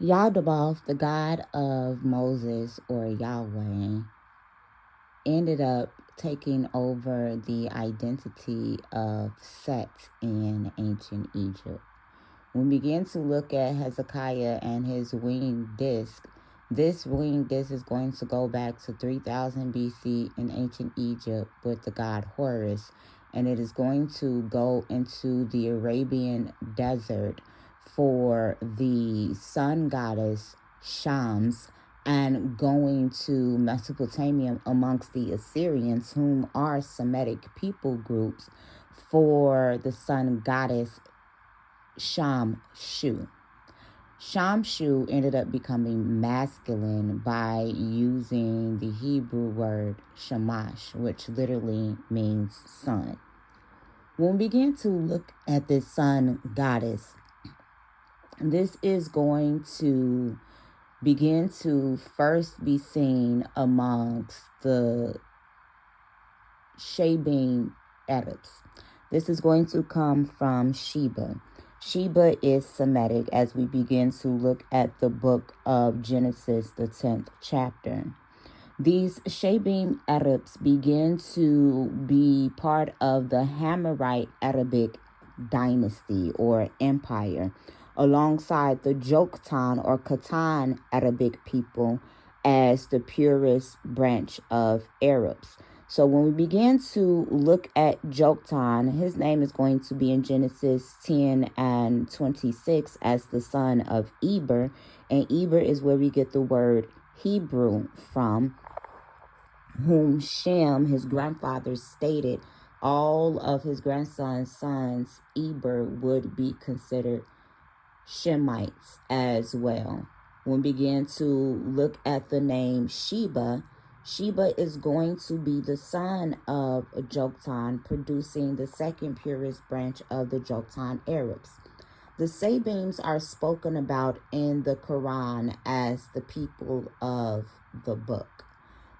Yahweh, the God of Moses, or Yahweh, ended up taking over the identity of Set in ancient Egypt. When we begin to look at Hezekiah and his winged disc, this winged disc is going to go back to 3000 BC in ancient Egypt with the god Horus, and it is going to go into the Arabian desert for the sun goddess Shams, and going to Mesopotamia amongst the Assyrians, whom are Semitic people groups, for the sun goddess Shamshu. Shamshu ended up becoming masculine by using the Hebrew word shamash, which literally means sun. When we begin to look at this sun goddess, this is going to begin to first be seen amongst the Sheba Arabs. This is going to come from Sheba. Sheba is Semitic as we begin to look at the book of Genesis, the 10th chapter. These Sheba Arabs begin to be part of the Himyarite Arabic dynasty or empire, alongside the Choctaw or Choctaw Arabic people as the purest branch of Arabs. So when we begin to look at Choctaw, his name is going to be in Genesis 10 and 26 as the son of Eber. And Eber is where we get the word Hebrew from, whom Shem, his grandfather, stated all of his grandson's sons, Eber, would be considered Shemites as well. When we begin to look at the name Sheba, Sheba is going to be the son of Choctaw, producing the second purest branch of the Choctaw Arabs. The Sabims are spoken about in the Quran as the people of the book.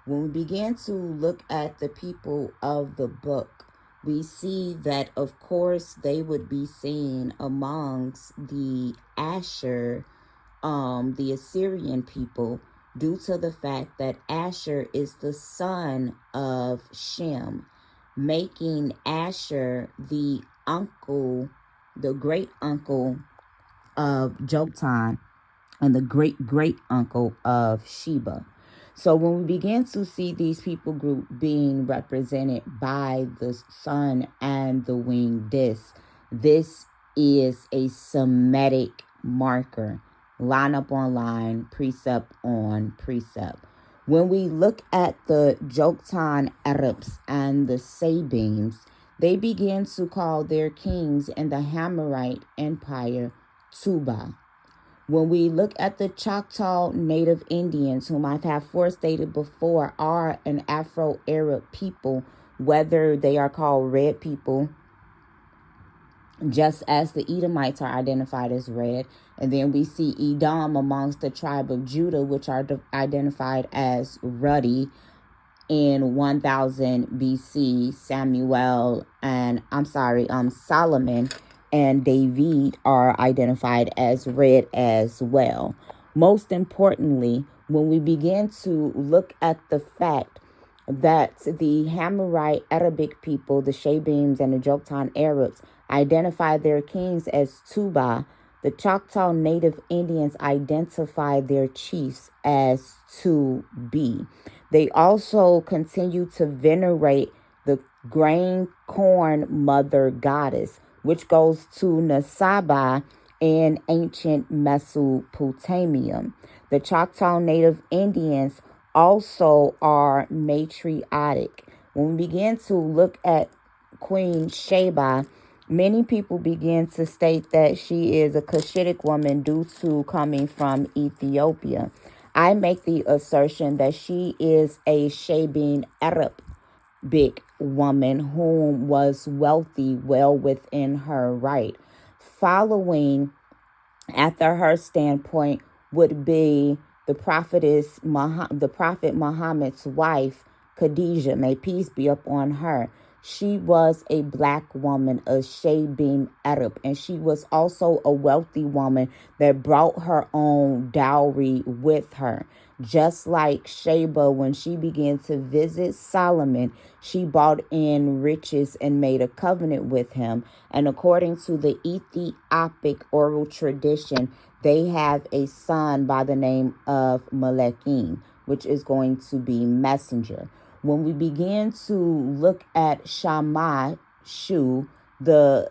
When we begin to look at the people of the book, we see that, of course, they would be seen amongst the Asher, the Assyrian people, due to the fact that Asher is the son of Shem, making Asher the uncle, the great uncle of Choctaw, and the great great uncle of Sheba. So when we begin to see these people group being represented by the sun and the winged disc, this is a Semitic marker, line up on line, precept on precept. When we look at the Choctaw Arabs and the Sabims, they begin to call their kings in the Himyarite Empire Tuba. When we look at the Choctaw Native Indians, whom I've had forestated before, are an Afro-Arab people, whether they are called red people, just as the Edomites are identified as red. And then we see Edom amongst the tribe of Judah, which are identified as ruddy in 1000 BC. Solomon and David are identified as red as well. Most importantly, when we begin to look at the fact that the Himyarite Arabic people, the Shebims and the Choctaw Arabs, identify their kings as Tuba, the Choctaw Native Indians identify their chiefs as to be. They also continue to venerate the grain corn mother goddess, which goes to Nasaba in ancient Mesopotamia. The Choctaw Native Indians also are matriarchic. When we begin to look at Queen Sheba, many people begin to state that she is a Cushitic woman due to coming from Ethiopia. I make the assertion that she is a Sheban Arabic woman whom was wealthy, well within her right. Following after her standpoint would be the Prophet Muhammad's wife, Khadijah, may peace be upon her. She was a black woman, a Sheba Arab, and she was also a wealthy woman that brought her own dowry with her. Just like Sheba, when she began to visit Solomon, she brought in riches and made a covenant with him. And according to the Ethiopic oral tradition, they have a son by the name of Melekim, which is going to be messenger. When we begin to look at Shamashu, the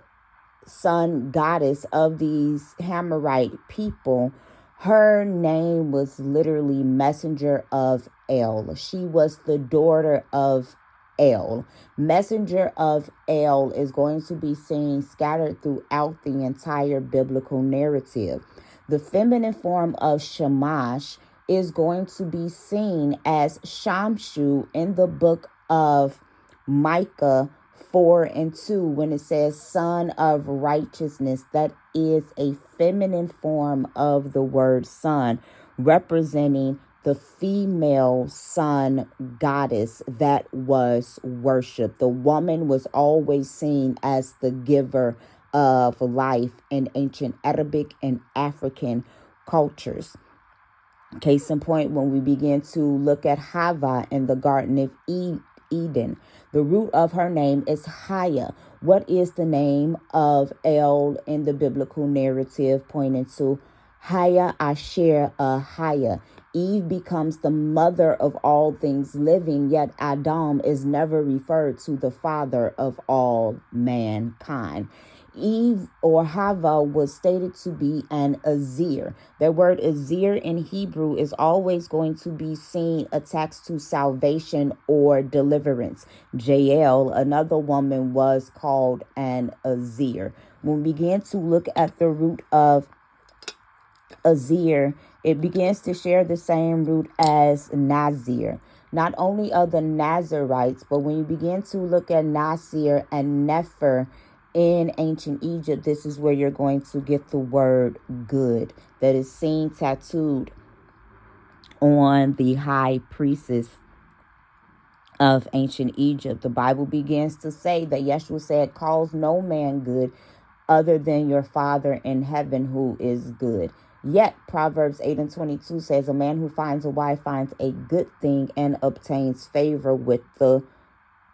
sun goddess of these Himyarite people, her name was literally messenger of El. She was the daughter of El. Messenger of El is going to be seen scattered throughout the entire biblical narrative. The feminine form of Shamash is going to be seen as Shamshu in the book of Micah 4:2, when it says son of righteousness. That is a feminine form of the word son, representing the female sun goddess that was worshipped. The woman was always seen as the giver of life in ancient Arabic and African cultures. Case in point, when we begin to look at Hava in the Garden of Eden, the root of her name is Haya. What is the name of El in the biblical narrative, pointing to Haya Asher Haya? Eve becomes the mother of all things living, yet Adam is never referred to the father of all mankind. Eve or Hava was stated to be an Azir. That word Azir in Hebrew is always going to be seen attached to salvation or deliverance. Jael, another woman, was called an Azir. When we begin to look at the root of Azir, it begins to share the same root as Nazir. Not only are the Nazarites, but when you begin to look at Nasir and Nefer in ancient Egypt, this is where you're going to get the word good, that is seen tattooed on the high priestess of ancient Egypt. The Bible begins to say that Yeshua said, calls no man good other than your Father in heaven who is good. Yet Proverbs 8:22 says, a man who finds a wife finds a good thing and obtains favor with the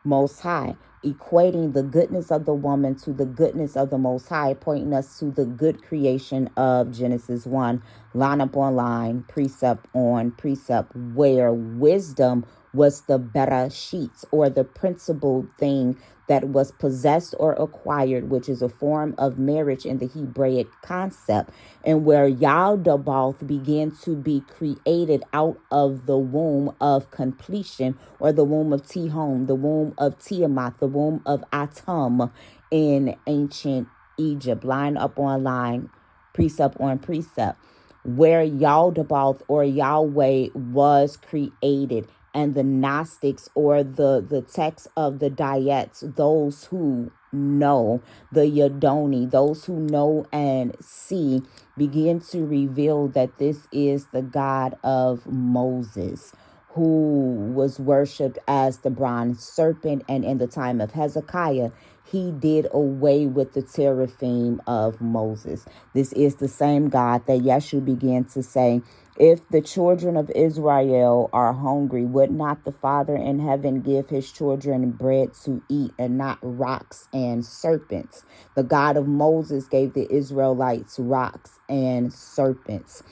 Most High, equating the goodness of the woman to the goodness of the Most High, pointing us to the good creation of Genesis 1, line up on line, precept on precept, where wisdom was the bereshit, or the principal thing that was possessed or acquired, which is a form of marriage in the Hebraic concept, and where Yaldabaoth began to be created out of the womb of completion, or the womb of Tihon, the womb of Tiamat, the womb of Atum in ancient Egypt, line up on line, precept on precept, where Yaldabaoth or Yahweh was created. And the Gnostics, or the text of the Diets, those who know, the Yadoni, those who know and see, begin to reveal that this is the God of Moses, who was worshipped as the bronze serpent. And in the time of Hezekiah, he did away with the teraphim of Moses. This is the same God that Yeshua began to say, if the children of Israel are hungry, would not the Father in heaven give his children bread to eat, and not rocks and serpents? The God of Moses gave the Israelites rocks and serpents.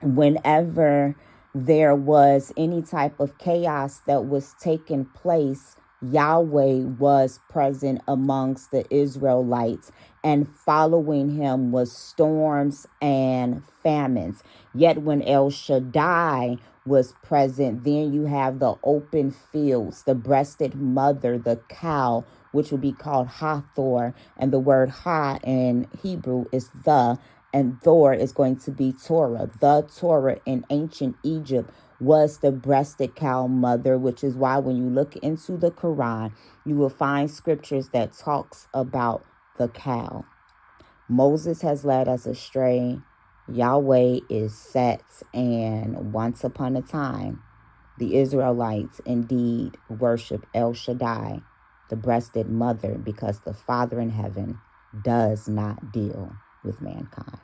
Whenever there was any type of chaos that was taking place, Yahweh was present amongst the Israelites, and following him was storms and famines. Yet when El Shaddai was present, then you have the open fields, the breasted mother, the cow, which would be called Hathor, and the word Ha in Hebrew is the, and Thor is going to be Torah. The Torah in ancient Egypt was the breasted cow mother, which is why when you look into the Quran, you will find scriptures that talks about the cow. Moses has led us astray. Yahweh is set, and once upon a time, the Israelites indeed worship El Shaddai, the breasted mother, because the Father in heaven does not deal with mankind.